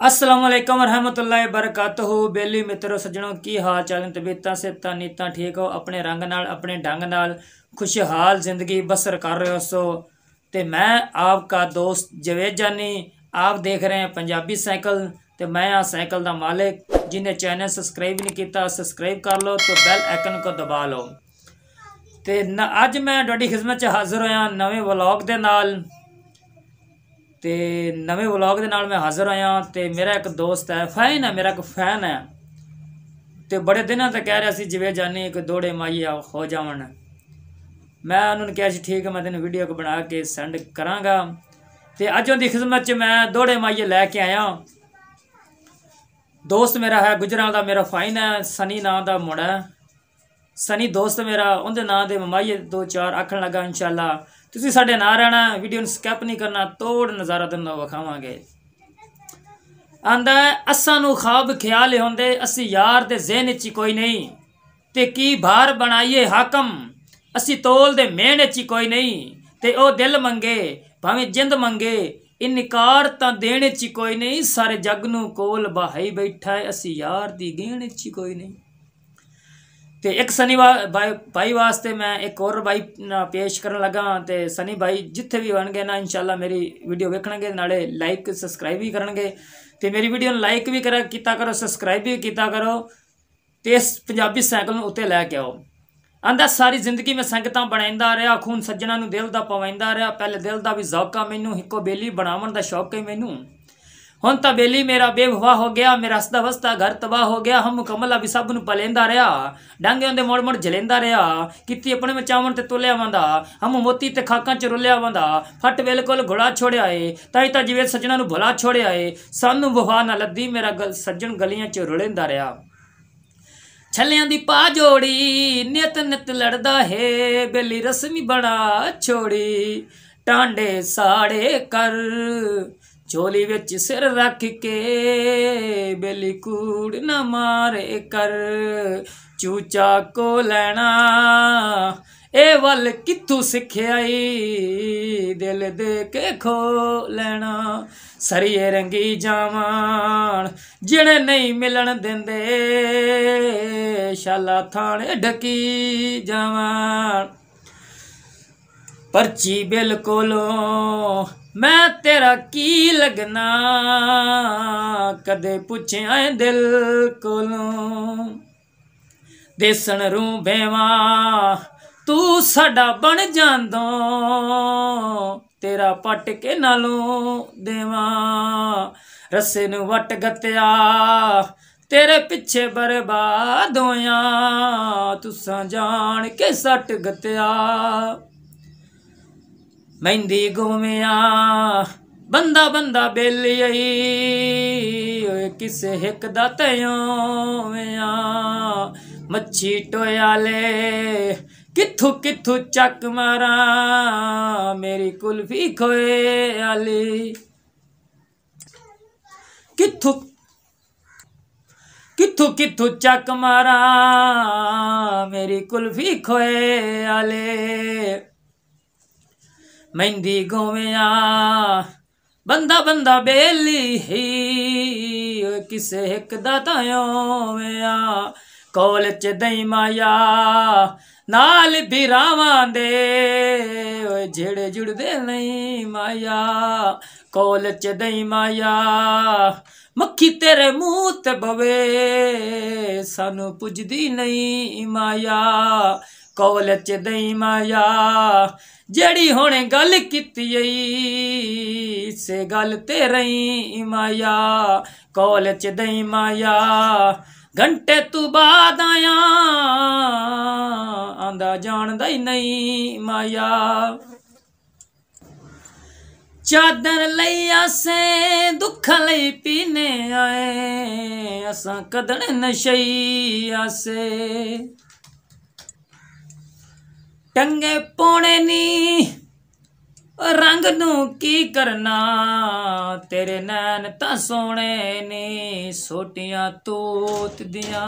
अस्सलाम वालेकुम रहमतुल्लाहि बरकातहू। बेली मित्रों सज्जनों की हाल चाल तबीयत सेहत नीयत ठीक हो, अपने रंग नाल अपने ढंग नाल खुशहाल जिंदगी बसर कर रहे हो सो। ते मैं आपका दोस्त जवेद जानी, आप देख रहे हैं पंजाबी साइकिल। ते मैं आ साइकिल का मालिक। जिन्हें चैनल सब्सक्राइब नहीं किया सब्सक्राइब कर लो, तो बैल आइकन को दबा लो। ते अज मैं तुहाडी खिदमत च हाजिर होया नवे व्लॉग दे नाल। ते नवे व्लॉग के नाल मैं हाजिर होया। तो मेरा एक दोस्त है, फैन है, मेरा एक फैन है। तो बड़े दिनों तक कह रहा सी जवेद जानी कि दौड़े माइया हो जावन। मैं उन्होंने कहा सी ठीक है, मैं तेन वीडियो को बना के सेंड कराँगा। तो अज उनकी खिदमत च मैं दौड़े माइये लैके आया। दोस्त मेरा है गुजराल का, मेरा फाइन है, सनी नाम का मुंडा है। सनी दोस्त मेरा, उनके नाम के माइये दो चार आखन लगा। इंशाल्लाह तुसीं साडे नाल रहना, वीडियो नूं स्किप नहीं करना, तोड़ नज़ारा तुहानूं विखावांगे। आंदा असां नूं ख्वाब ख्याल होंदे, असी यार दे ज़हन च कोई नहीं। ते की भार बनाइए हाकम, असी तोल दे मेहन च कोई नहीं। ते ओ दिल मंगे भावें जिंद मंगे, इनकार तां देने च कोई नहीं। सारे जग नूं कोल बहाई बैठा है, असी यार दी गेण च कोई नहीं। तो एक सनी भाई वास्ते मैं एक और भाई पेश करन लगा। तो सनी भाई जिथे भी होणगे ना, इंशाल्लाह मेरी वीडियो वेखणगे, नाले लाइक सबसक्राइब भी करनगे। तो मेरी वीडियो लाइक भी किया करो, सबसक्राइब भी किया करो। तो इस पंजाबी साइकिल उत्ते लैके आओ। आंदा सारी जिंदगी में संगतां बनाइंदा रहा, खून सज्जणा नूं दिल दा पवाइंदा रहा। पहले दिल दा भी ज़ौका मैनू, हिको बेली बनावन दा शौक है मैनू। हुण तां बेली मेरा बेवफा हो गया, मेरा हसदा वसदा घर तबाह हो गया। हम मुकम्मल भी सब नूं पलेंदा रहा, डांगे उंदे मुड़ मुड़ जलेंदा रहा। कित्ती अपने में चावन ते तुलिया वंदा, हम मोती ते खाकां च रुलिया वंदा। फट बिल्कुल घुड़ा छोड़िया है, ताई तां जिवें सज्जणा नूं भुला छोड़िया है। सानू वफा ना लद्दी, मेरा सज्जण गलियां च रुलेंदा रहा। छलियां दी पा जोड़ी नित नित लड़दा है, बेली रस्मी बना छोड़ी। टांडे साड़े कर झोली विच सिर रख के, बेली कूड़ न मारे कर। चूचा को लैना ए वल कित्थू सिखियाई, दिल दे के खो लैना। सरिये रंगी जावान जिहड़े नहीं मिलन देंदे, शाला थाने ढकी जावान। परची बिल्कुलों मैं तेरा की लगना, कदे पुछया दिल कोलों। देसन रू बेवा तू साडा बन जांदो, तेरा पट के नालों देवा। रस्से नू वट गत्या तेरे पिछे बर्बाद होया, तुसां जान के सट गत्या। मेहंदी गोविया बंदा बंदा बेली आई, किसे हिक दा तयोया। मच्छी टोयाले कित्थू कित्थू चक मारा, मेरी कुल्फी खोए आली। कित्थू कित्थू कित्थू चक मारा, मेरी कुल्फी खोए आले। मेहंदी गोविया बंदा बंदा बेली ही, किसे हिक दा तायोया। कोल च दई माया नाल बिरावां दे, जेड़े जुड़दे नहीं माया। कोल च दई माया मक्खी तेरे मुँह ते बवे, सानू पुजदी नहीं माया। कोल च दई माया जेड़ी होने गल कीती से गल ते रही माया। कोल च दई माया घंटे तू बाद आया, आंदा जानदा ही नहीं माया। चादर लई आसे दुख लई पीने आए, असां कदड़ नशई आसे। टंगे पौने नी रंग नू की करना, तेरे नैन तां सोने नी, सोटियां तोत दियां।